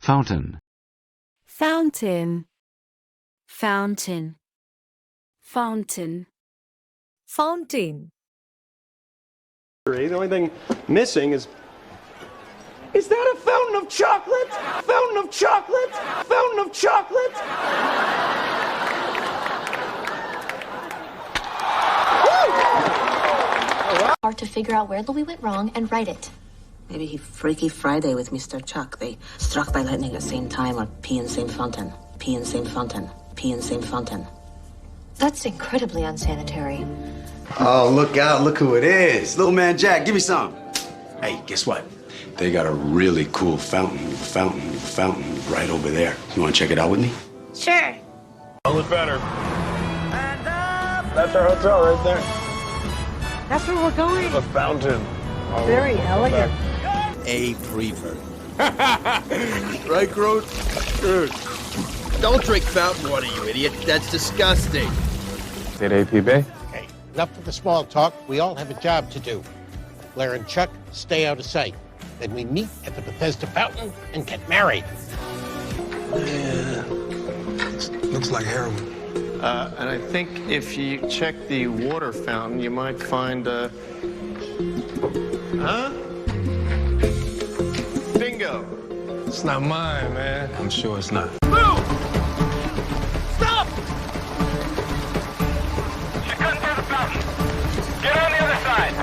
Fountain. Fountain. Fountain. Fountain. Fountain. The only thing missing is that a fountain of chocolate? Fountain of chocolate? Fountain of chocolate? Hard to figure out where Louis went wrong and right it. Maybe he Freaky Friday with Mr. Chuck. They struck by lightning at the same time or pee in same fountain. Pee in same fountain. Pee in same fountain. That's incredibly unsanitary. Oh, look out. Look who it is. Little man Jack, give me some. Hey, guess what? They got a really cool fountain right over there. You want to check it out with me? Sure. All is better. That's our hotel right there. That's where we're going. The fountain. Very elegant. A prevert. Right, Groot? Good. Don't drink fountain water, you idiot. That's disgusting. Did APB? Okay, enough of the small talk. We all have a job to do. Blair and Chuck, stay out of sight. Then we meet at the Bethesda Fountain and get married. Yeah. Looks like heroin. And I think if you check the water fountain, you might find Huh? Bingo. It's not mine, man. I'm sure it's not. Move! Stop! You couldn't do the fountain. Get on the other side.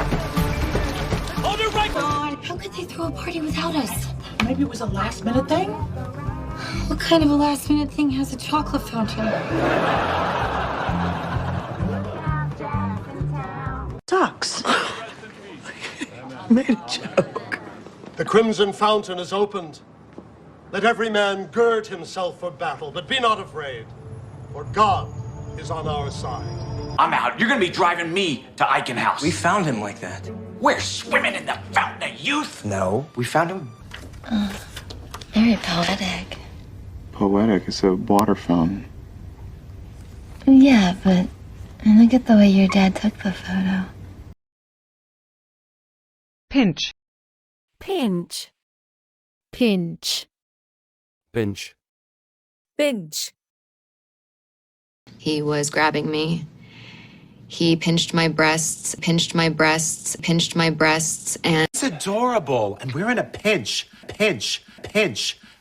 Hold it right on. How could they throw a party without us? Maybe it was a last-minute thing? What kind of a last-minute thing has a chocolate fountain? Ducks. Made a joke. The crimson fountain is opened. Let every man gird himself for battle, but be not afraid, for God is on our side. I'm out. You're gonna be driving me to Eichen House. We found him like that. We're swimming in the fountain of youth. No, we found him. Very poetic. Poetic is a water fountain. Yeah, but look at the way your dad took the photo. Pinch. Pinch. Pinch. Pinch. Binge. He was grabbing me. He pinched my breasts, pinched my breasts, pinched my breasts, and... It's adorable, and we're in a pinch.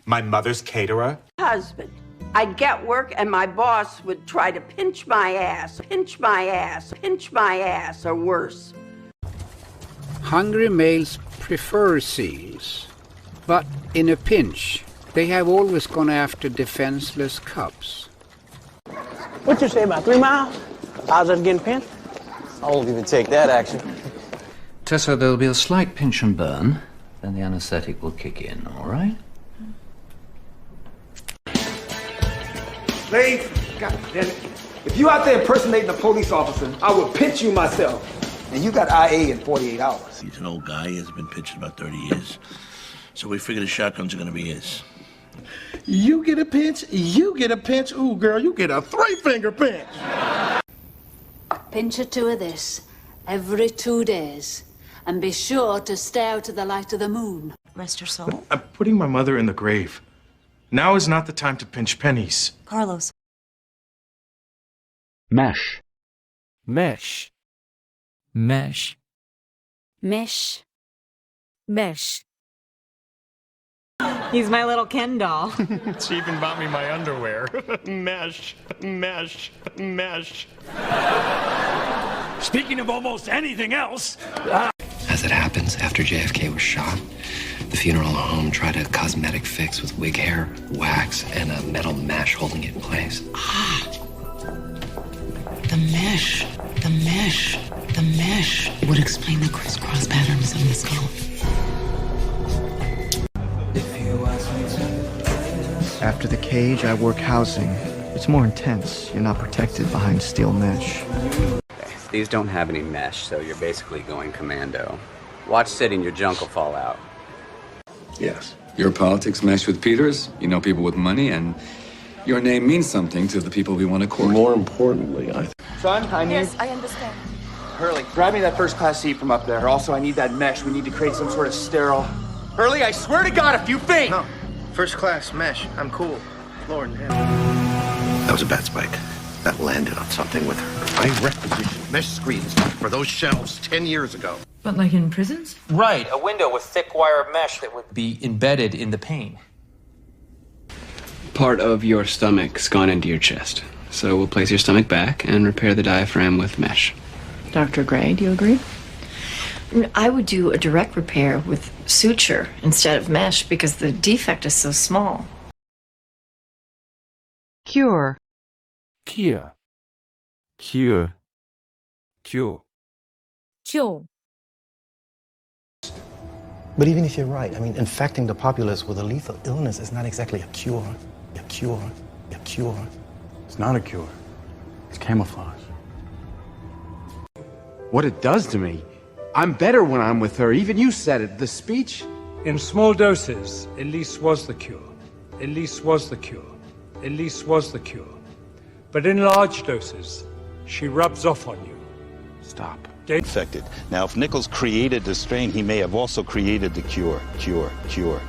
My mother's caterer. Husband. I'd get work and my boss would try to pinch my ass, pinch my ass, pinch my ass, or worse. Hungry males prefer seals, but in a pinch, they have always gone after defenseless cubs. What you say, about 3 miles? I was just getting pinched? I won't even take that action. Tessa, there'll be a slight pinch and burn, then the anesthetic will kick in, all right? Slave, God damn it. If you out there impersonating a police officer, I will pinch you myself. And you got IA in 48 hours. He's an old guy. He has been pitching about 30 years. So we figured the shotguns are going to be his. You get a pinch, you get a pinch. Ooh, girl, you get a 3-finger pinch. Pinch or two of this every 2 days. And be sure to stay out of the light of the moon. Rest your soul. I'm putting my mother in the grave. Now is not the time to pinch pennies. Carlos. Mesh. Mesh. Mesh. Mesh. Mesh. He's my little Ken doll. She even bought me my underwear. Mesh, mesh, mesh. Speaking of almost anything else. As it happens, after JFK was shot, the funeral home tried a cosmetic fix with wig hair, wax, and a metal mesh holding it in place. Ah. The mesh. The mesh. The mesh would explain the crisscross patterns on the skull. After the cage, I work housing. It's more intense. You're not protected behind steel mesh. These don't have any mesh, so you're basically going commando. Watch City and your junk will fall out. Yes. Your politics mesh with Peter's, you know people with money, and your name means something to the people we want to court. More importantly, I think... Son, I need... Yes, I understand. Hurley, grab me that first-class seat from up there. Also, I need that mesh. We need to create some sort of sterile... Hurley, I swear to God, if you faint... No. First class mesh. I'm cool. Lord in heaven. That was a bad spike. That landed on something with her. I requisitioned mesh screens for those shelves 10 years ago. But like in prisons? Right, a window with thick wire mesh that would be embedded in the pane. Part of your stomach's gone into your chest. So we'll place your stomach back and repair the diaphragm with mesh. Dr. Gray, do you agree? I would do a direct repair with suture instead of mesh because the defect is so small. Cure. Cure. Cure. Cure. Cure. But even if you're right, I mean, infecting the populace with a lethal illness is not exactly a cure. A cure. A cure. It's not a cure. It's camouflage. What it does to me, I'm better when I'm with her. Even you said it, the speech. In small doses, Elise was the cure. Elise was the cure. Elise was the cure. But in large doses, she rubs off on you. Stop. Infected. Now, if Nichols created the strain, he may have also created the cure. Cure.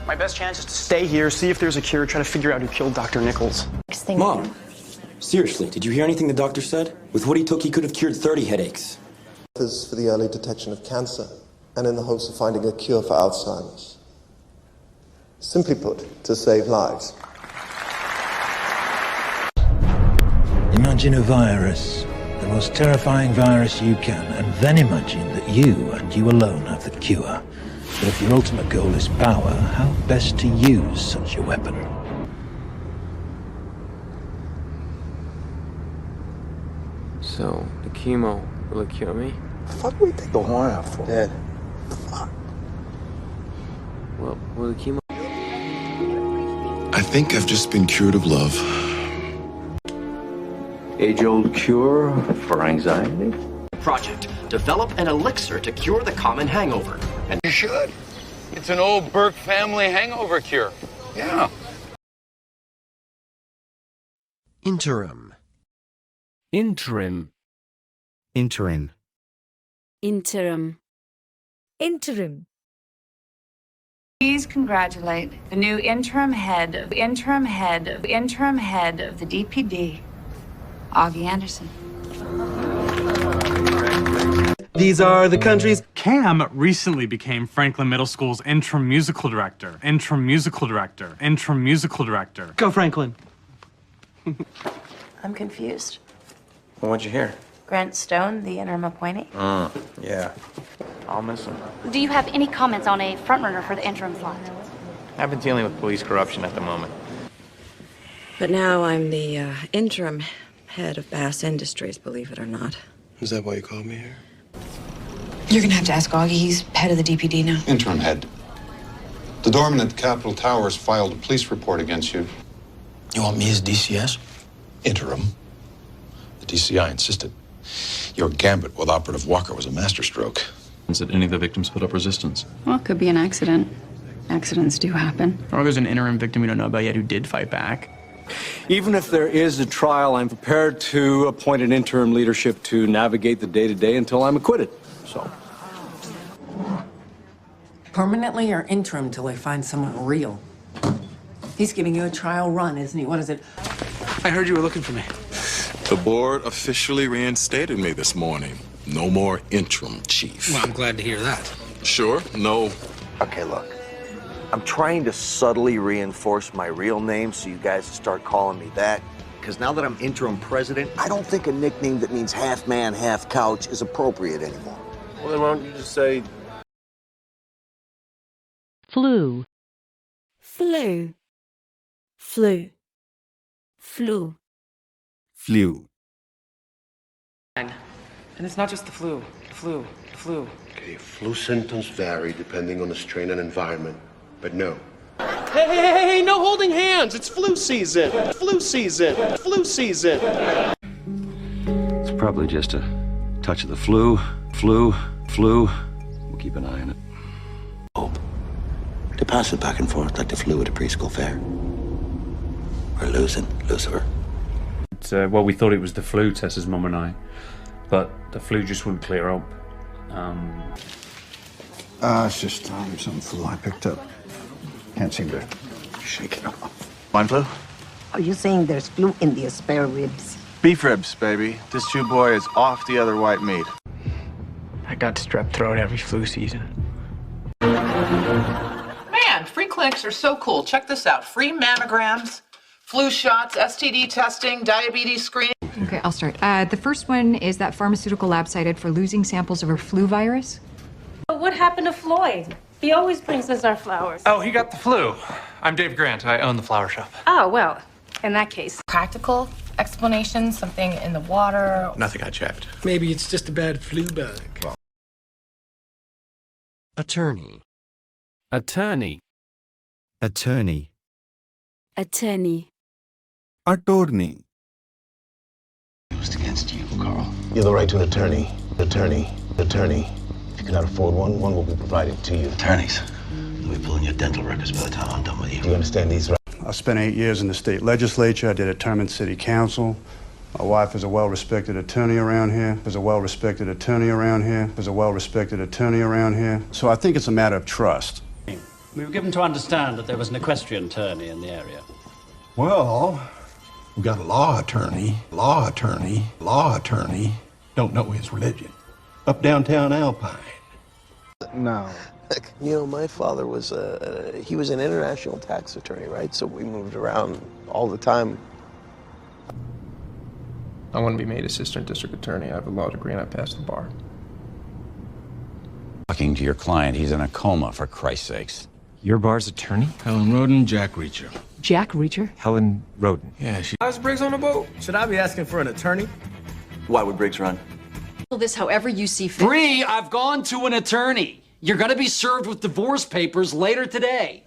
My best chance is to stay here, see if there's a cure, try to figure out who killed Dr. Nichols. Mom, seriously, did you hear anything the doctor said? With what he took, he could have cured 30 headaches. Is for the early detection of cancer and in the hopes of finding a cure for Alzheimer's. Simply put, to save lives. Imagine a virus, the most terrifying virus you can, and then imagine that you and you alone have the cure. But if your ultimate goal is power, how best to use such a weapon? So, the chemo, will it cure me? The fuck would we take the horn out for? Dead. The fuck? Well, will the chemo... I think I've just been cured of love. Age-old cure for anxiety? Project. Develop an elixir to cure the common hangover. And you should. It's an old Burke family hangover cure. Yeah. Interim. Interim. Interim. Interim. Interim. Please congratulate the new interim head of the DPD, Augie Anderson. These are the countries. Cam recently became Franklin Middle School's interim musical director. Go, Franklin. I'm confused. Well, what'd you hear? Grant Stone, the interim appointee. Yeah. I'll miss him. Do you have any comments on a frontrunner for the interim slot? I've been dealing with police corruption at the moment. But now I'm the interim head of Bass Industries, believe it or not. Is that why you called me here? You're gonna have to ask Augie. He's head of the DPD now. Interim head. The doorman at the Capitol Towers filed a police report against you. You want me as DCS? Interim. The DCI insisted. Your gambit with Operative Walker was a masterstroke. Did any of the victims put up resistance? Well, it could be an accident. Accidents do happen. Or there's an interim victim we don't know about yet who did fight back. Even if there is a trial, I'm prepared to appoint an interim leadership to navigate the day-to-day until I'm acquitted. So. Permanently or interim till they find someone real? He's giving you a trial run, isn't he? What is it? I heard you were looking for me. The board officially reinstated me this morning. No more interim, chief. Well, I'm glad to hear that. Sure, no. Okay, look. I'm trying to subtly reinforce my real name so you guys start calling me that. Because now that I'm interim president, I don't think a nickname that means half man, half couch is appropriate anymore. Well, then why don't you just say... Flu. Flu. Flu. Flu. Flu. And it's not just the flu. The flu. The flu. Okay, flu symptoms vary depending on the strain and environment, but no. Hey, no holding hands. It's flu season. Flu season. Flu season. It's probably just a touch of the flu. We'll keep an eye on it. Hope. To pass it back and forth like the flu at a preschool fair. We're losing, Lucifer. Well, we thought it was the flu, Tessa's mum and I, but the flu just wouldn't clear up. It's just some flu I picked up. Can't seem to Shake it off. Mind flu? Are you saying there's flu in the spare ribs? Beef ribs, baby. This Jew boy is off the other white meat. I got strep throat every flu season. Man, free clinics are so cool. Check this out. Free mammograms, flu shots, STD testing, diabetes screening. Okay, I'll start. The first one is that pharmaceutical lab cited for losing samples of a flu virus. What happened to Floyd? He always brings us our flowers. Oh, he got the flu. I'm Dave Grant. I own the flower shop. Oh, well, in that case. Practical explanation, something in the water. Nothing got checked. Maybe it's just a bad flu bug. Attorney. Attorney. Attorney. Attorney. Attorney. Used against you, Carl. You have the right to an attorney. Attorney. Attorney. If you cannot afford one, one will be provided to you. Attorneys. You'll be pulling your dental records by the time I'm done with you. Do you understand these rights? I spent 8 years in the state legislature. I did a term in city council. My wife is a well-respected attorney around here. There's a well-respected attorney around here. There's a well-respected attorney around here. So I think it's a matter of trust. We were given to understand that there was an equestrian attorney in the area. Well, we've got a law attorney. Don't know his religion. Up downtown Alpine. No. You know, my father was he was an international tax attorney, right? So we moved around all the time. I want to be made assistant district attorney. I have a law degree and I passed the bar. Talking to your client, he's in a coma, for Christ's sakes. Your bar's attorney? Helen Roden, Jack Reacher. Jack Reacher? Helen Roden. Yeah, she... How's Briggs on the boat? Should I be asking for an attorney? Why would Briggs run? This however you see fit. Bree, I've gone to an attorney. You're going to be served with divorce papers later today.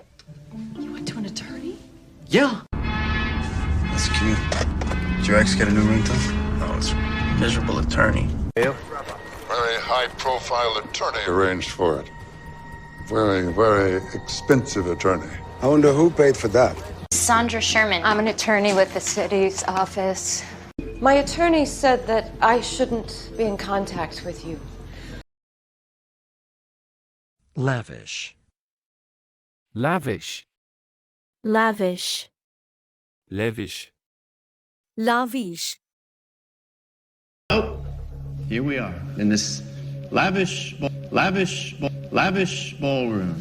You went to an attorney? Yeah. That's cute. Did your ex get a new ringtone? No, it's miserable attorney. Very high-profile attorney arranged for it. Very, very expensive attorney. I wonder who paid for that. Sandra Sherman. I'm an attorney with the city's office. My attorney said that I shouldn't be in contact with you. Lavish. Lavish. Lavish. Lavish. Lavish. Oh, here we are in this lavish ballroom,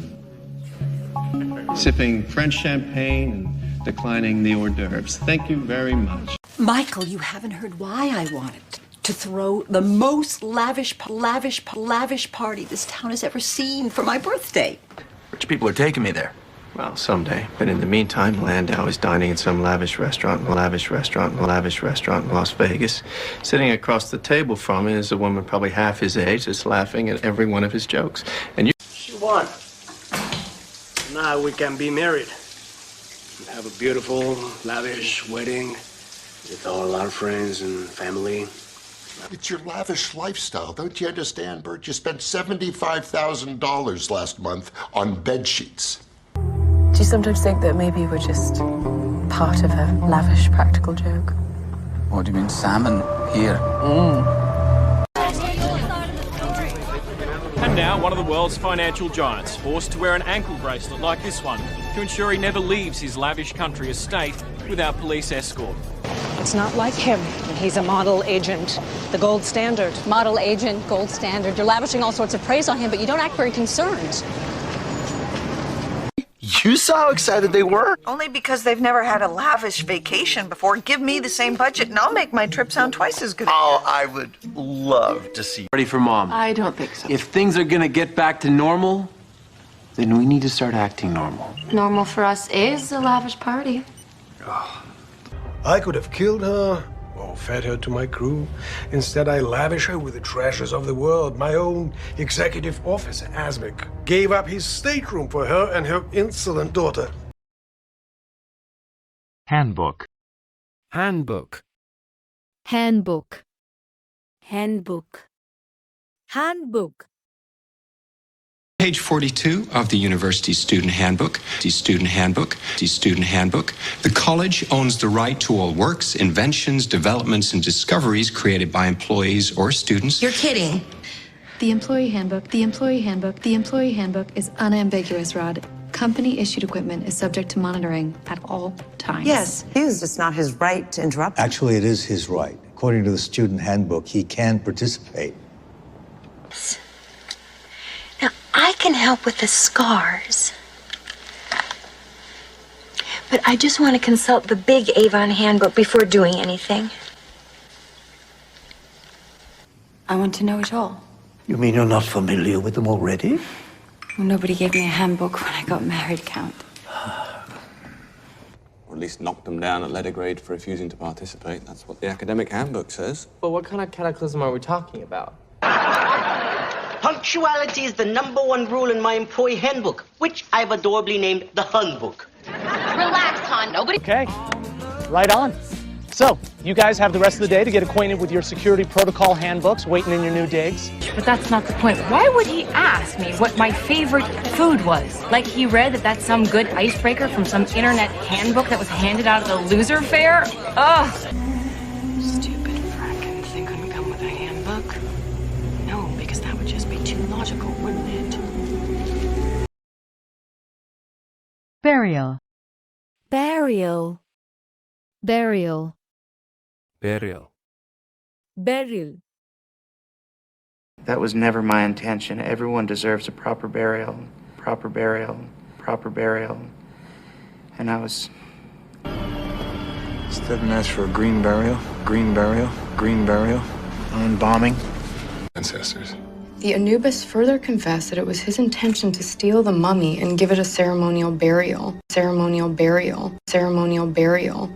sipping French champagne and declining the hors d'oeuvres. Thank you very much. Michael, you haven't heard why I wanted to throw the most lavish party this town has ever seen for my birthday. Rich people are taking me there. Well, someday. But in the meantime, Landau is dining in some lavish restaurant in Las Vegas. Sitting across the table from him is a woman probably half his age that's laughing at every one of his jokes. And you... She won. Now we can be married. Have a beautiful, lavish wedding with a lot of friends and family. It's your lavish lifestyle, don't you understand, Bert? You spent $75,000 last month on bed sheets. Do you sometimes think that maybe we're just part of a lavish practical joke? What do you mean, salmon here? And now, one of the world's financial giants, forced to wear an ankle bracelet like this one to ensure he never leaves his lavish country estate without police escort. It's not like him. He's a model agent, the gold standard. Model agent, gold standard. You're lavishing all sorts of praise on him, but you don't act very concerned. You saw how excited they were? Only because they've never had a lavish vacation before. Give me the same budget and I'll make my trip sound twice as good. Oh, I would love to see. Ready for Mom? I don't think so. If things are gonna get back to normal, then we need to start acting normal. Normal for us is a lavish party. I could have killed her or fed her to my crew. Instead, I lavish her with the treasures of the world. My own executive officer, Asmic, gave up his stateroom for her and her insolent daughter. Handbook. Handbook. Handbook. Handbook. Handbook. Page 42 of the University Student Handbook. The Student Handbook. The college owns the right to all works, inventions, developments, and discoveries created by employees or students. You're kidding. The employee handbook is unambiguous, Rod. Company-issued equipment is subject to monitoring at all times. Yes, it's not his right to interrupt. Actually, it is his right. According to the student handbook, he can participate. Now, I can help with the scars. But I just want to consult the big Avon handbook before doing anything. I want to know it all. You mean you're not familiar with them already? Well, nobody gave me a handbook when I got married, Count. Or at least knocked them down at letter grade for refusing to participate. That's what the academic handbook says. But what kind of cataclysm are we talking about? Punctuality is the #1 rule in my employee handbook, which I've adorably named the Hun book. Relax, hon. Nobody. Okay, right on. So, you guys have the rest of the day to get acquainted with your security protocol handbooks, waiting in your new digs. But that's not the point. Why would he ask me what my favorite food was? Like he read that that's some good icebreaker from some internet handbook that was handed out at the loser fair? Ugh. Stupid frackins. They couldn't come with a handbook. No, because that would just be too logical, wouldn't it? Burial. Burial. Burial. Burial. Burial. That was never my intention. Everyone deserves a proper burial. Proper burial. Proper burial. And I was... Instead and ask for a green burial, green burial, green burial. On bombing. Ancestors. The Anubis further confessed that it was his intention to steal the mummy and give it a ceremonial burial. Ceremonial burial. Ceremonial burial.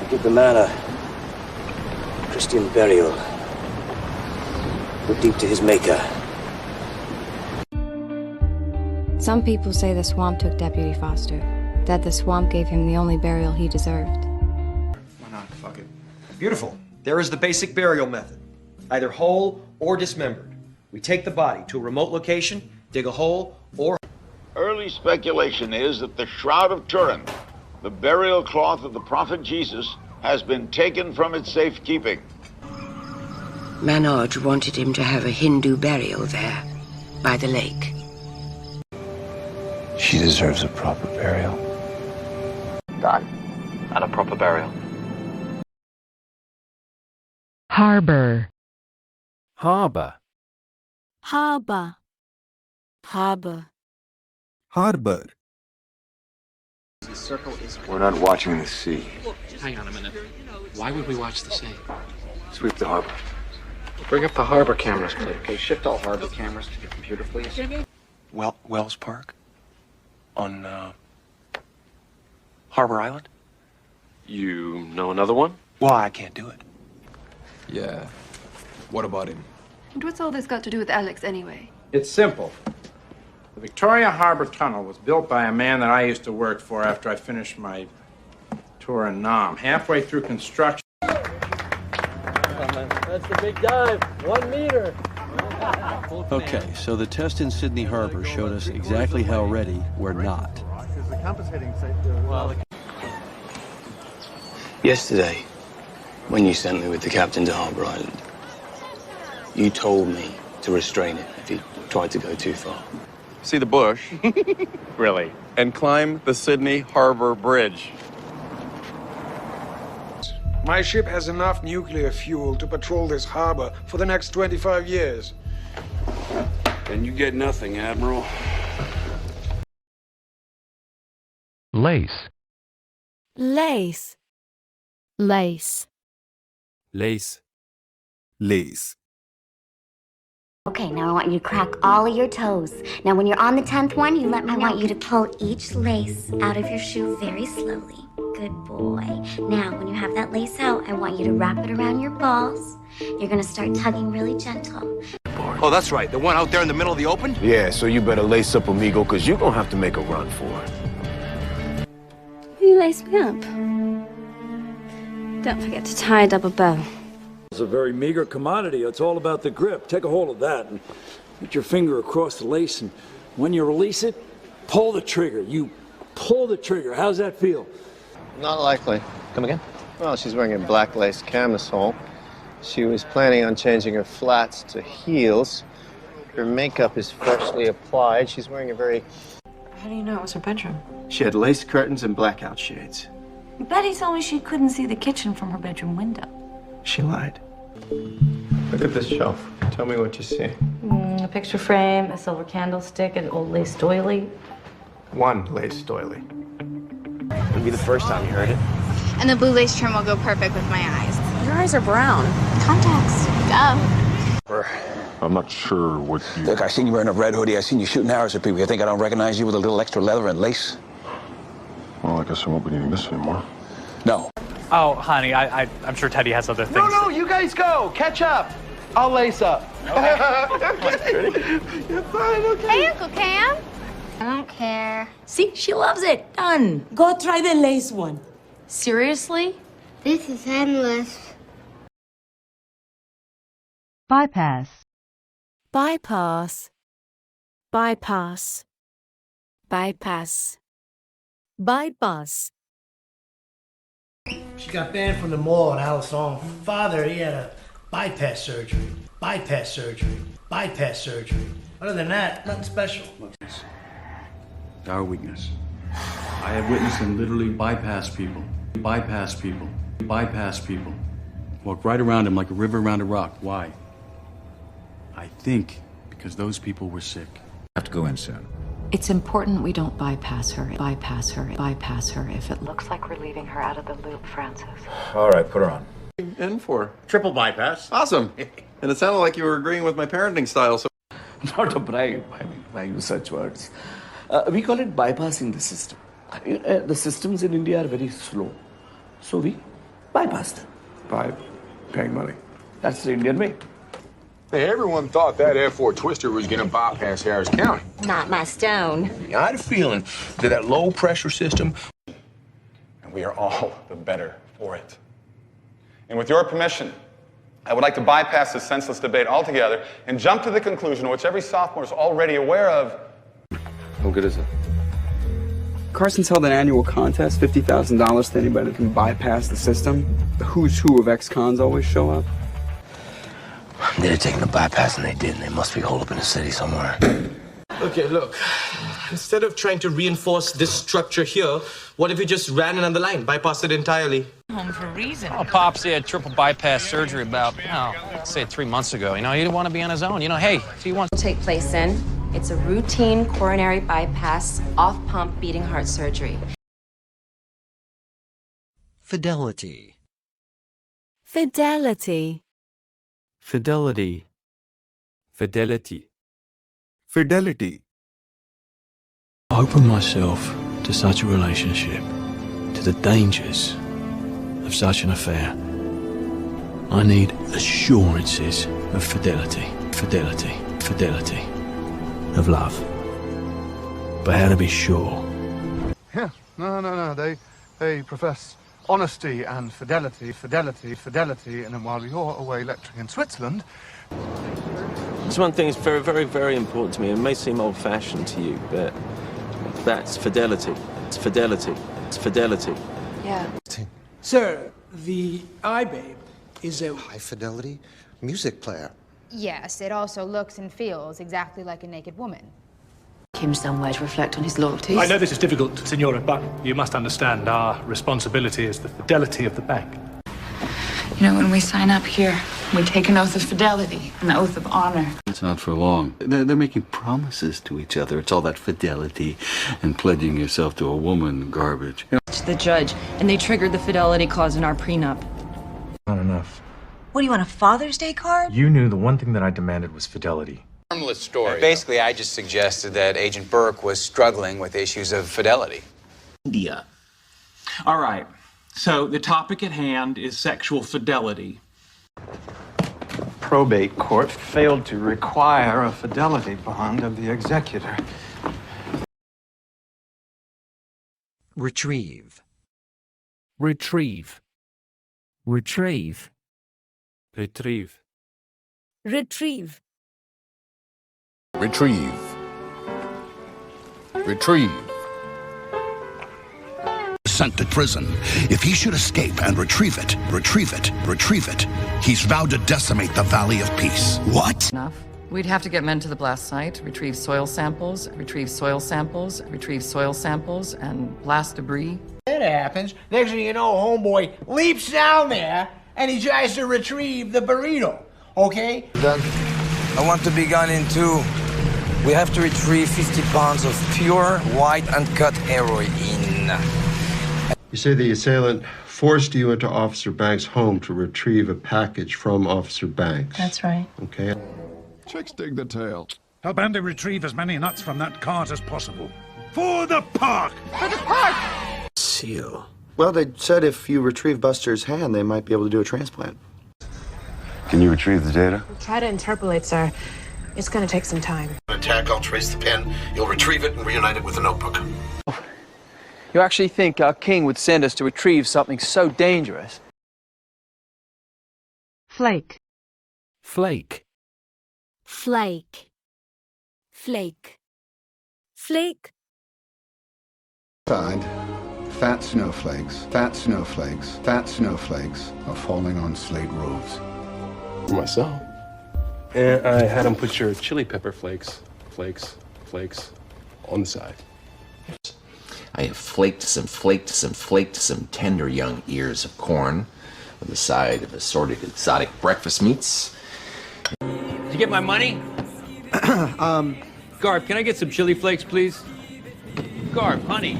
Give the man a Christian burial. Go deep to his maker. Some people say the swamp took Deputy Foster. That the swamp gave him the only burial he deserved. Why not? Fuck it. Beautiful. There is the basic burial method. Either whole or dismembered. We take the body to a remote location, dig a hole, or... Early speculation is that the Shroud of Turin, the burial cloth of the prophet Jesus, has been taken from its safekeeping. Manoj wanted him to have a Hindu burial there, by the lake. She deserves a proper burial. Done. And a proper burial. Harbor. Harbor. Harbor. Harbor. Harbor. We're not watching the sea. Hang on a minute. Why would we watch the sea? Sweep the harbor. Bring up the harbor cameras, please. Okay, shift all harbor cameras to the computer, please. Wells Park? On, Harbor Island? You know another one? Well, I can't do it. Yeah. What about him? And what's all this got to do with Alex anyway? It's simple. The Victoria Harbor Tunnel was built by a man that I used to work for after I finished my tour in Nam. Halfway through construction... That's the big dive. 1 meter. Okay, so the test in Sydney Harbor showed us exactly how ready we're not. Yesterday, when you sent me with the captain to Harbor Island, you told me to restrain him if he tried to go too far. See the bush. Really? And climb the Sydney Harbor Bridge. My ship has enough nuclear fuel to patrol this harbor for the next 25 years. And you get nothing, Admiral. Lace. Lace. Lace. Lace. Lace. Okay, now I want you to crack all of your toes. Now, when you're on the 10th one, you let me know. I want you to pull each lace out of your shoe very slowly. Good boy. Now, when you have that lace out, I want you to wrap it around your balls. You're gonna start tugging really gentle. Oh, that's right. The one out there in the middle of the open? Yeah, so you better lace up, amigo, because you're going to have to make a run for it. You lace me up. Don't forget to tie a double bow. It's a very meager commodity. It's all about the grip. Take a hold of that and put your finger across the lace, and when you release it, pull the trigger. You pull the trigger. How's that feel? Not likely. Come again? Well, she's wearing a black lace camisole. She was planning on changing her flats to heels. Her makeup is freshly applied. She's wearing a very... How do you know it was her bedroom? She had lace curtains and blackout shades. Betty told me she couldn't see the kitchen from her bedroom window. She lied. Look at this shelf. Tell me what you see. A picture frame, a silver candlestick, an old lace doily. One lace doily. It'll be the first time you heard it. And the blue lace trim will go perfect with my eyes. Your eyes are brown. Contacts. Duh. I'm not sure what you... Look, I seen you wearing a red hoodie. I seen you shooting arrows at people. You think I don't recognize you with a little extra leather and lace? Well, I guess I won't be needing this anymore. No. Oh, honey, I'm sure Teddy has other things. No, you guys go. Catch up. I'll lace up. Okay. You're fine, okay. Hey, Uncle Cam. I don't care. See, she loves it. Done. Go try the lace one. Seriously? This is endless. Bypass. Bypass. Bypass. Bypass. Bypass. She got banned from the mall, and Alice's own father, he had a bypass surgery. Bypass surgery. Bypass surgery. Other than that, nothing special. Our weakness. I have witnessed him literally bypass people. Bypass people. Bypass people. Walk right around him like a river around a rock. Why? I think because those people were sick. I have to go in soon. It's important we don't bypass her. Bypass her. Bypass her. If it looks like we're leaving her out of the loop, Francis. All right, put her on. In for triple bypass. Awesome. And it sounded like you were agreeing with my parenting style, so... Not a bribe, I use such words. We call it bypassing the system. The systems in India are very slow. So we bypass them. By paying money. That's the Indian way. Hey, everyone thought that F4 Twister was going to bypass Harris County. Not my stone. I had a feeling that low-pressure system... And we are all the better for it. And with your permission, I would like to bypass this senseless debate altogether and jump to the conclusion, which every sophomore is already aware of. How good is it? Carson's held an annual contest, $50,000 to anybody that can bypass the system. The who's who of ex-cons always show up. They'd have taken the bypass and they didn't. They must be holed up in the city somewhere. Okay, look. Instead of trying to reinforce this structure here, what if you just ran another line, bypassed it entirely? Home for a reason. Oh, Pops, he had triple bypass surgery about, let's say 3 months ago. You know, he didn't want to be on his own. You know, hey, if he wants Will take place in. It's a routine coronary bypass, off-pump beating heart surgery. Fidelity. Fidelity. Fidelity. Fidelity. Fidelity. Open myself to such a relationship, to the dangers of such an affair. I need assurances of fidelity, fidelity, fidelity, of love. But how to be sure? Yeah, no. They profess honesty and fidelity, and then while you're away lecturing in Switzerland... There's one thing that's very, very, very important to me. It may seem old-fashioned to you, but that's fidelity. It's fidelity. It's fidelity. Yeah. Sir, the iBabe is a... High-fidelity music player. Yes, it also looks and feels exactly like a naked woman. Kim somewhere to reflect on his loyalties. I know this is difficult, Signora, but you must understand our responsibility is the fidelity of the bank. You know, when we sign up here, we take an oath of fidelity, an oath of honor. It's not for long. They're making promises to each other. It's all that fidelity and pledging yourself to a woman garbage. You know. The judge, and they triggered the fidelity clause in our prenup. Not enough. What, do you want a Father's Day card? You knew the one thing that I demanded was fidelity. Harmless story. Basically, I just suggested that Agent Burke was struggling with issues of fidelity. India. All right. So the topic at hand is sexual fidelity. Probate court failed to require a fidelity bond of the executor. Retrieve. Retrieve. Retrieve. Retrieve. Retrieve. Retrieve. Retrieve. Sent to prison. If he should escape and retrieve it, he's vowed to decimate the Valley of Peace. What? Enough. We'd have to get men to the blast site, retrieve soil samples, and blast debris. That happens. Next thing you know, homeboy leaps down there and he tries to retrieve the burrito. Okay? Done. I want to be gone in 2. We have to retrieve 50 pounds of pure, white, uncut heroin. You say the assailant forced you into Officer Banks' home to retrieve a package from Officer Banks. That's right. Okay. Chicks dig the tail. Help Andy retrieve as many nuts from that cart as possible. For the park! For the park! Seal. Well, they said if you retrieve Buster's hand, they might be able to do a transplant. Can you retrieve the data? We'll try to interpolate, sir. It's going to take some time. Attack, I'll trace the pen. You'll retrieve it and reunite it with the notebook. You actually think our king would send us to retrieve something so dangerous? Flake. Flake. Flake. Flake. Flake. Side, fat snowflakes are falling on slate roofs. For myself. And I had him put your chili pepper flakes on the side. I have flaked some tender young ears of corn with a side of assorted exotic breakfast meats. Did you get my money? Garb, can I get some chili flakes, please? Garb, honey,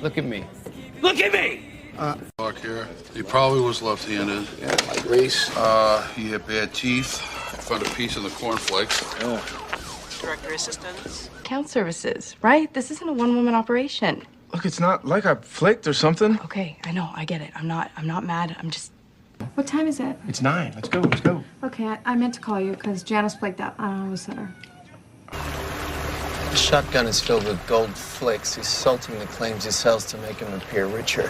look at me. Look at me! Mark here. He probably was left-handed. Yeah, like race. He had bad teeth. Found a piece in the cornflakes. Director assistants. Account services, right? This isn't a one-woman operation. Look, it's not like I flaked or something. Okay, I know, I get it. I'm not mad. I'm just... What time is it? It's 9. Let's go. Okay, I meant to call you because Janice flaked out. I don't know what's her. The shotgun is filled with gold flakes. He's salting the claims he sells to make him appear richer.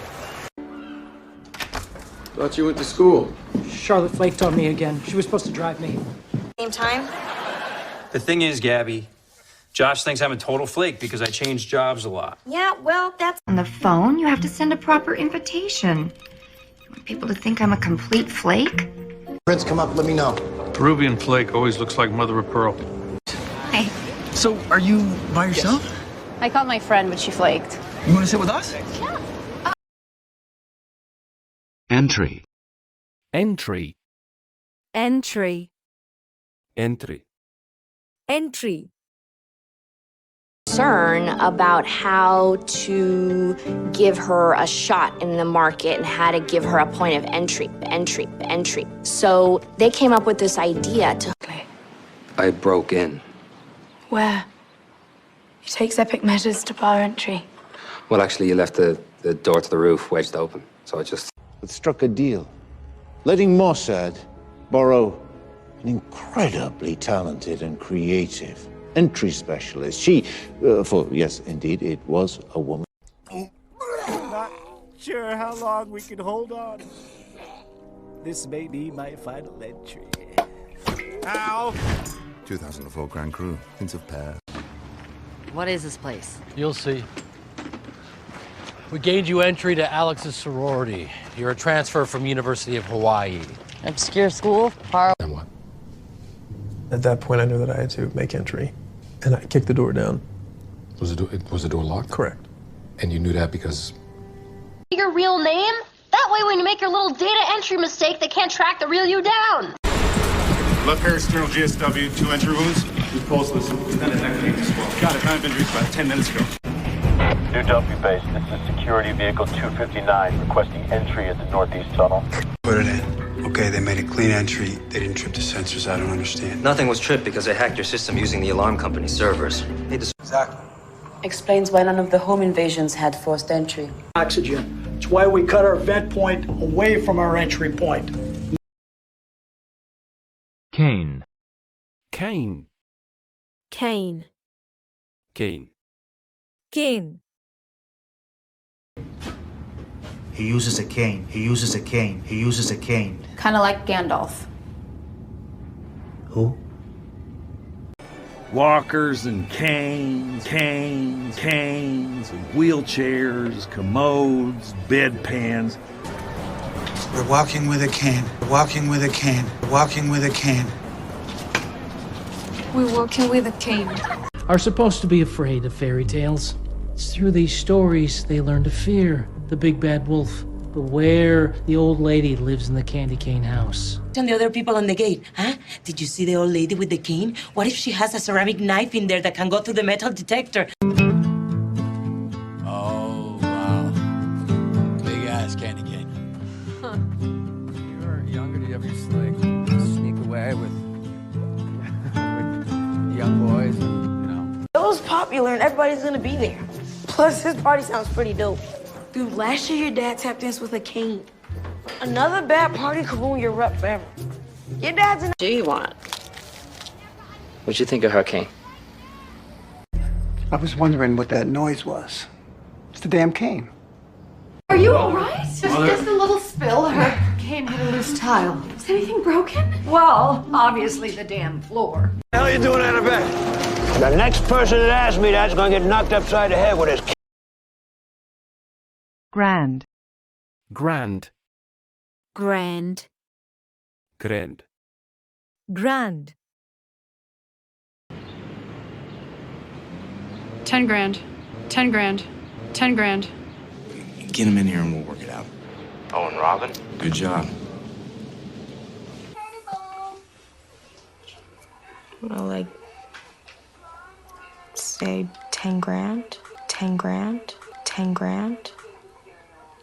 Thought you went to school. Charlotte flaked on me again. She was supposed to drive me. Same time? The thing is, Gabby, Josh thinks I'm a total flake because I change jobs a lot. Yeah, well, that's... On the phone, you have to send a proper invitation. You want people to think I'm a complete flake? Prince, come up, let me know. Peruvian flake always looks like mother of pearl. Hey. So, are you by yourself? Yes. I called my friend, but she flaked. You want to sit with us? Yeah. Entry. Entry. Entry. Concern about how to give her a shot in the market and how to give her a point of entry. So they came up with this idea to... I broke in. Where? He takes epic measures to bar entry. Well, actually, you left the door to the roof wedged open, so I just... Struck a deal, letting Mossad borrow an incredibly talented and creative entry specialist. She, yes, indeed, it was a woman. Not sure how long we can hold on. This may be my final entry. Ow! 2004 Grand Cru, Prince of Pear. What is this place? You'll see. We gained you entry to Alex's sorority. You're a transfer from University of Hawaii. Obscure school? And what? At that point, I knew that I had to make entry, and I kicked the door down. Was the door locked? Correct. And you knew that because... Your real name? That way when you make your little data entry mistake, they can't track the real you down. Left peristernal GSW, 2 entry wounds. Who's pulseless? Lieutenant neck pain as well. Got it. I've been reached about 10 minutes ago. New Delphi base, this is security vehicle 259 requesting entry at the northeast tunnel. Put it in. Okay, they made a clean entry. They didn't trip the sensors. I don't understand. Nothing was tripped because they hacked your system using the alarm company's servers. Exactly. Explains why none of the home invasions had forced entry. Oxygen. It's why we cut our vent point away from our entry point. Cane. Cane. Cane. Cane. He uses a cane. He uses a cane. He uses a cane. Kind of like Gandalf. Who? Walkers and canes, and wheelchairs, commodes, bedpans. We're walking with a cane. Walking with a cane. Walking with a cane. We're working with a cane. Are supposed to be afraid of fairy tales. It's through these stories they learn to fear the big bad wolf. Beware the old lady lives in the candy cane house. And the other people on the gate, huh? Did you see the old lady with the cane? What if she has a ceramic knife in there that can go through the metal detector? Oh, wow. Big ass candy cane. Huh. When you were younger, did you ever just like sneak away with young boys? And, It was popular and everybody's gonna be there. Plus, this party sounds pretty dope. Dude, last year your dad tapped dance with a cane. Another bad party could ruin your rep forever. Your dad's in. What do you want? What'd you think of Hurricane? I was wondering what that noise was. It's the damn cane. Are you alright? Just a little spill. Her cane hit a loose tile. Is anything broken? Well, obviously the damn floor. What the hell are you doing out of bed? The next person that asks me that's gonna get knocked upside the head with his Grand. Grand. Grand. Grand. Grand. 10 grand. 10 grand. 10 grand. Get him in here and we'll work it out. Oh, and Robin? Good job. Well, like, say 10 grand, 10 grand, 10 grand.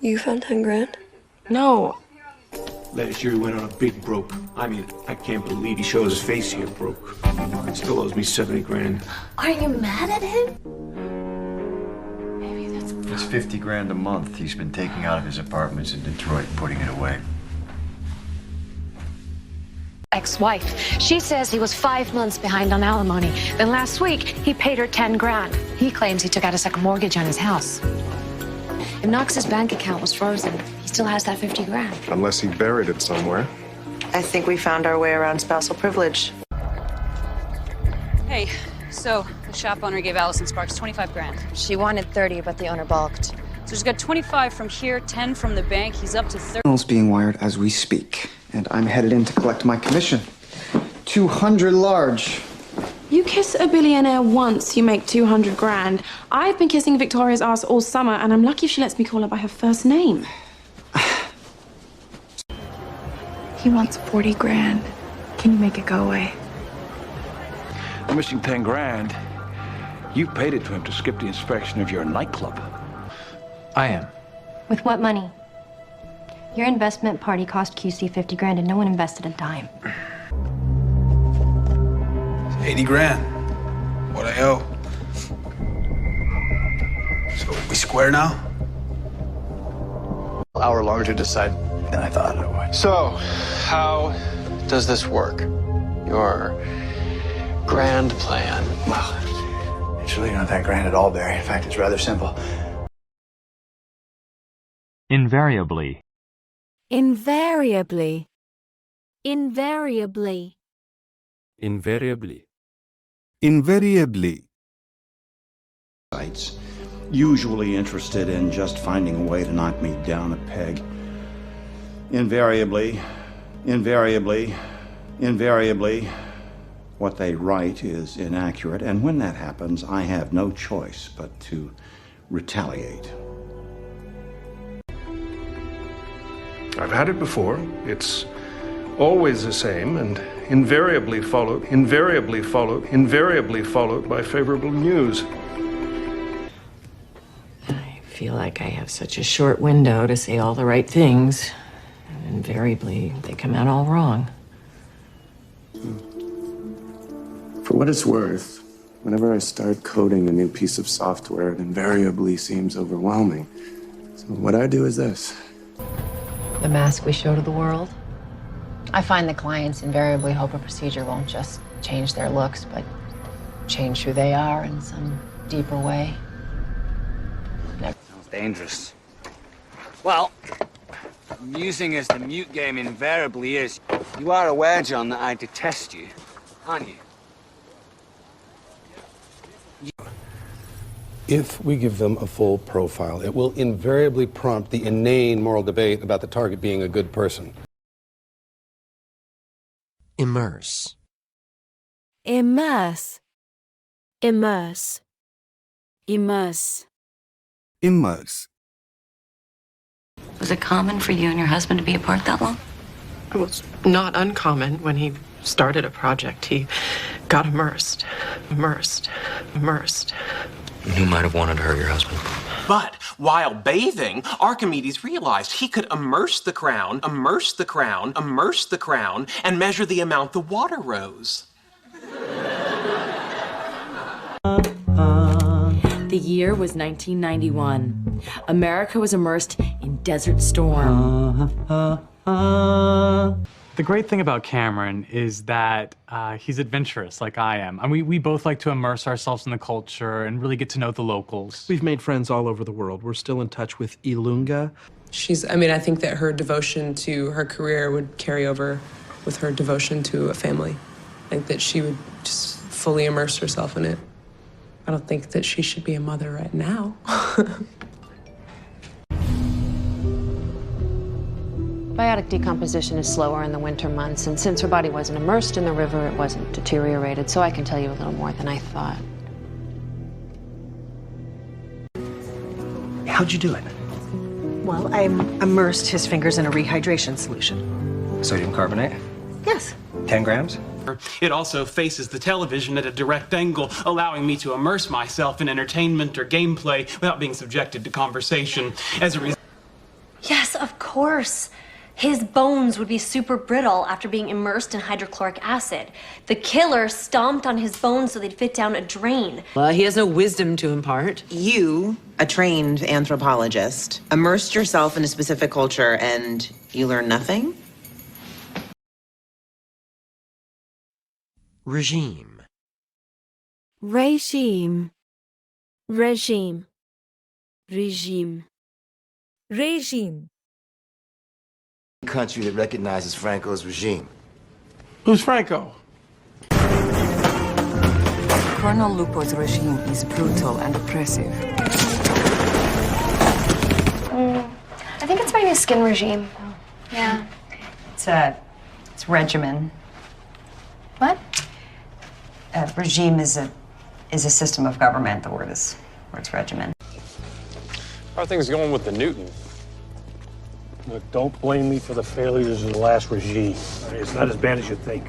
You found 10 grand? No. Last year he went on a big broke. I mean, I can't believe he showed his face here broke. He still owes me 70 grand. Are you mad at him? It's 50 grand a month he's been taking out of his apartments in Detroit and putting it away. Ex-wife. She says he was 5 months behind on alimony. Then last week, he paid her 10 grand. He claims he took out a second mortgage on his house. If Knox's bank account was frozen, he still has that 50 grand. Unless he buried it somewhere. I think we found our way around spousal privilege. Hey, so the shop owner gave Allison Sparks 25 grand. She wanted 30, but the owner balked. So she's got 25 from here, 10 from the bank. He's up to 30. Signal's being wired as we speak, and I'm headed in to collect my commission. 200 large. You kiss a billionaire once, you make 200 grand. I've been kissing Victoria's ass all summer, and I'm lucky if she lets me call her by her first name. He wants 40 grand. Can you make it go away? I'm missing 10 grand. You paid it to him to skip the inspection of your nightclub. I am. With what money? Your investment party cost QC 50 grand and no one invested a dime. 80 grand. What I owe. So we square now? An hour longer to decide than I thought it would. So, how does this work? Your grand plan? Well, it's really not that grand at all, Barry. In fact, it's rather simple. Invariably. Invariably. Invariably. Invariably. Invariably. Usually interested in just finding a way to knock me down a peg. Invariably, what they write is inaccurate, and when that happens, I have no choice but to retaliate. I've had it before. It's always the same and invariably followed by favorable news. I feel like I have such a short window to say all the right things. And invariably, they come out all wrong. For what it's worth, whenever I start coding a new piece of software, it invariably seems overwhelming. So what I do is this. The mask we show to the world. I find that clients invariably hope a procedure won't just change their looks, but change who they are in some deeper way. Sounds dangerous. Well, amusing as the mute game invariably is, you are aware, John, that I detest you, aren't you? If we give them a full profile, it will invariably prompt the inane moral debate about the target being a good person. Immerse. Immerse. Immerse. Immerse. Immerse. Was it common for you and your husband to be apart that long? It was not uncommon. When he started a project, he got immersed. You might have wanted to hurt your husband. But while bathing, Archimedes realized he could immerse the crown, and measure the amount the water rose. The year was 1991. America was immersed in Desert Storm. The great thing about Cameron is that he's adventurous like I am. And we both like to immerse ourselves in the culture and really get to know the locals. We've made friends all over the world. We're still in touch with Ilunga. I think that her devotion to her career would carry over with her devotion to a family. I think that she would just fully immerse herself in it. I don't think that she should be a mother right now. Biotic decomposition is slower in the winter months, and since her body wasn't immersed in the river, it wasn't deteriorated, so I can tell you a little more than I thought. How'd you do it? Well, I immersed his fingers in a rehydration solution. Sodium carbonate? Yes. 10 grams? It also faces the television at a direct angle, allowing me to immerse myself in entertainment or gameplay without being subjected to conversation. As a result... Yes, of course. His bones would be super brittle after being immersed in hydrochloric acid. The killer stomped on his bones so they'd fit down a drain. Well, he has no wisdom to impart. You, a trained anthropologist, immersed yourself in a specific culture and you learn nothing? Regime. Regime. Regime. Regime. Regime. Country that recognizes Franco's regime. Who's Franco? Colonel Lupo's regime is brutal and oppressive. I think it's my new skin regime. Oh. Yeah. It's regimen. What? Regime is a system of government. The word is regimen. How are things going with the Newton? Look, don't blame me for the failures of the last regime. It's not as bad as you think.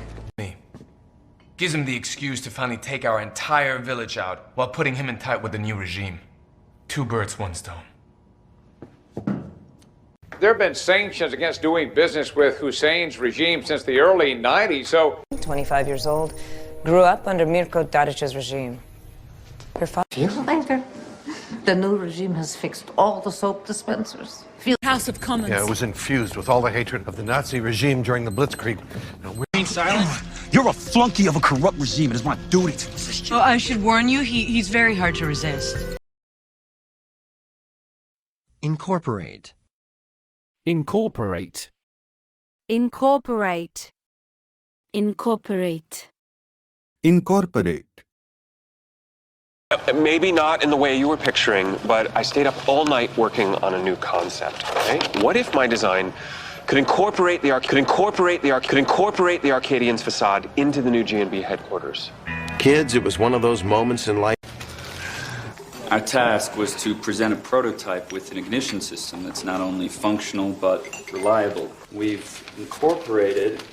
Gives him the excuse to finally take our entire village out while putting him in tight with the new regime. 2 birds, 1 stone. There have been sanctions against doing business with Hussein's regime since the early 90s, so... 25 years old, grew up under Mirko Tadic's regime. Her father... Later. The new regime has fixed all the soap dispensers. House of Commons. Yeah, it was infused with all the hatred of the Nazi regime during the Blitzkrieg. Being silent? You're a flunky of a corrupt regime. It is my duty to resist you. Well, I should warn you, he's very hard to resist. Incorporate. Incorporate. Incorporate. Incorporate. Incorporate. Maybe not in the way you were picturing, but I stayed up all night working on a new concept, okay? What if my design could incorporate the Arcadian's facade into the new GNB headquarters? Kids, it was one of those moments in life. Our task was to present a prototype with an ignition system that's not only functional but reliable. We've incorporated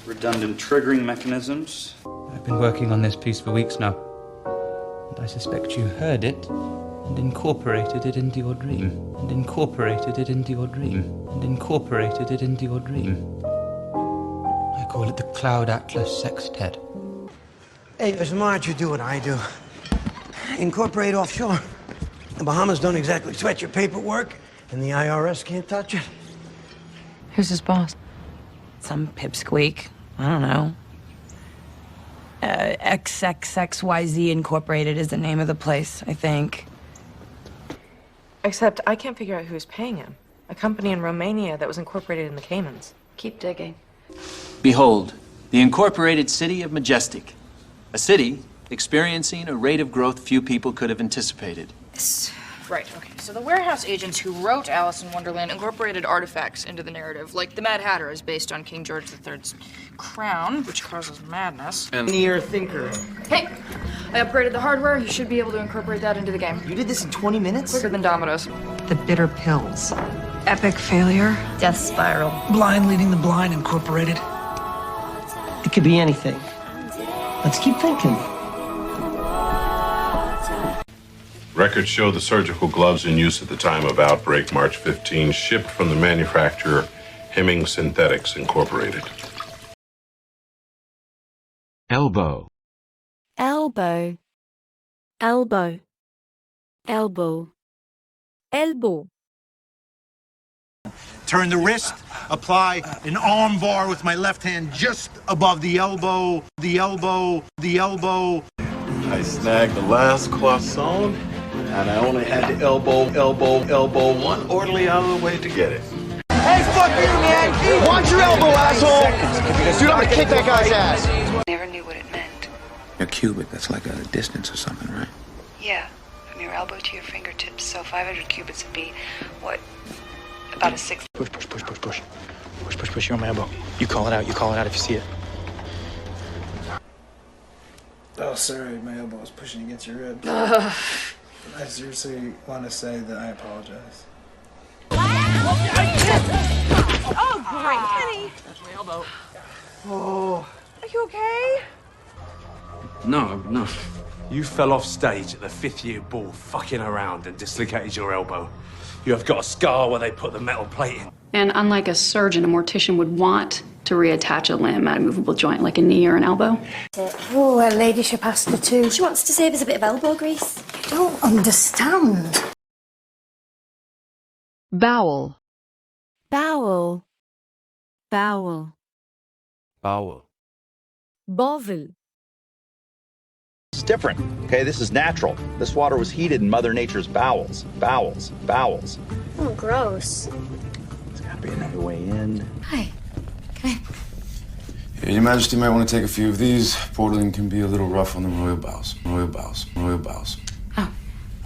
redundant triggering mechanisms. I've been working on this piece for weeks now, and I suspect you heard it and incorporated it into your dream, and incorporated it into your dream, and incorporated it into your dream. I call it the Cloud Atlas Sextet. Hey, it's smart you do what I do. Incorporate offshore. The Bahamas don't exactly sweat your paperwork, and the IRS can't touch it. Who's his boss? Some pipsqueak. I don't know. XXXYZ Incorporated is the name of the place, I think. Except I can't figure out who's paying him. A company in Romania that was incorporated in the Caymans. Keep digging. Behold, the incorporated city of Majestic. A city experiencing a rate of growth few people could have anticipated. This Right, okay. So the warehouse agents who wrote Alice in Wonderland incorporated artifacts into the narrative, like the Mad Hatter is based on King George III's crown, which causes madness. And near thinker. Hey, I upgraded the hardware. You should be able to incorporate that into the game. You did this in 20 minutes? Quicker than Domino's. The bitter pills. Epic failure. Death spiral. Blind leading the blind incorporated. It could be anything. Let's keep thinking. Records show the surgical gloves in use at the time of outbreak, March 15, shipped from the manufacturer Hemming Synthetics Incorporated. Elbow. elbow, elbow, elbow, elbow. Turn the wrist, apply an arm bar with my left hand just above the elbow, the elbow, the elbow. I snagged the last croissant, and I only had to elbow one orderly out of the way to get it. Hey, fuck you, man! Watch your elbow, asshole! Dude, I'm gonna kick that guy's ass! Never knew what it meant. A cubit, that's like a distance or something, right? Yeah, from your elbow to your fingertips. So 500 cubits would be, what, about a sixth. Push. Push, you're on my elbow. You call it out if you see it. Oh, sorry, my elbow was pushing against your ribs. I seriously want to say that I apologize. Oh, great, honey. That's my elbow. Oh. Are you okay? No. You fell off stage at the 5th year ball fucking around and dislocated your elbow. You have got a scar where they put the metal plate in. And unlike a surgeon, a mortician would want to reattach a limb at a movable joint, like a knee or an elbow. Oh, her ladyship asked her to. She wants to save us a bit of elbow grease. I don't understand. Bowel, bowel, bowel, Bowel. bowel. It's different, okay? This is natural. This water was heated in Mother Nature's bowels. Bowels. Oh, gross. There's gotta be another way in. Hi. Come in. Your Majesty might want to take a few of these. Portaling can be a little rough on the royal bowels. Royal bowels. Oh,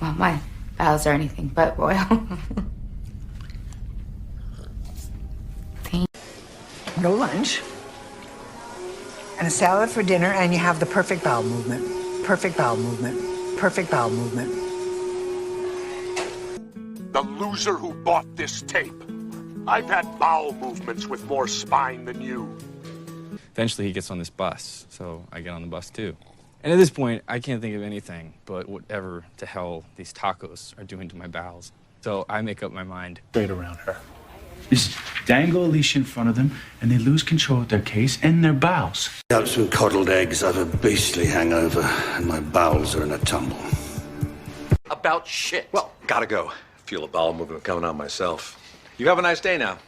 well, my bowels are anything but royal. No lunch. And a salad for dinner, and you have the perfect bowel movement. Perfect bowel movement. Perfect bowel movement. The loser who bought this tape. I've had bowel movements with more spine than you. Eventually he gets on this bus, so I get on the bus too. And at this point, I can't think of anything but whatever the hell these tacos are doing to my bowels. So I make up my mind. Straight around her. Just dangle a leash in front of them, and they lose control of their case and their bowels. Got some coddled eggs. I've a beastly hangover, and my bowels are in a tumble. About shit. Well, gotta go. Feel a bowel movement coming on myself. You have a nice day now.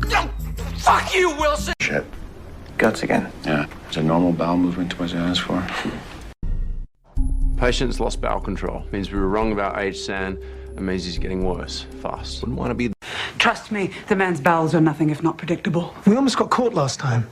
No, fuck you, Wilson! Shit. Guts again. Yeah. It's a normal bowel movement to what you asked for. Patient's lost bowel control. Means we were wrong about age San. It means he's getting worse, fast. Wouldn't want to be... Trust me, the man's bowels are nothing if not predictable. We almost got caught last time.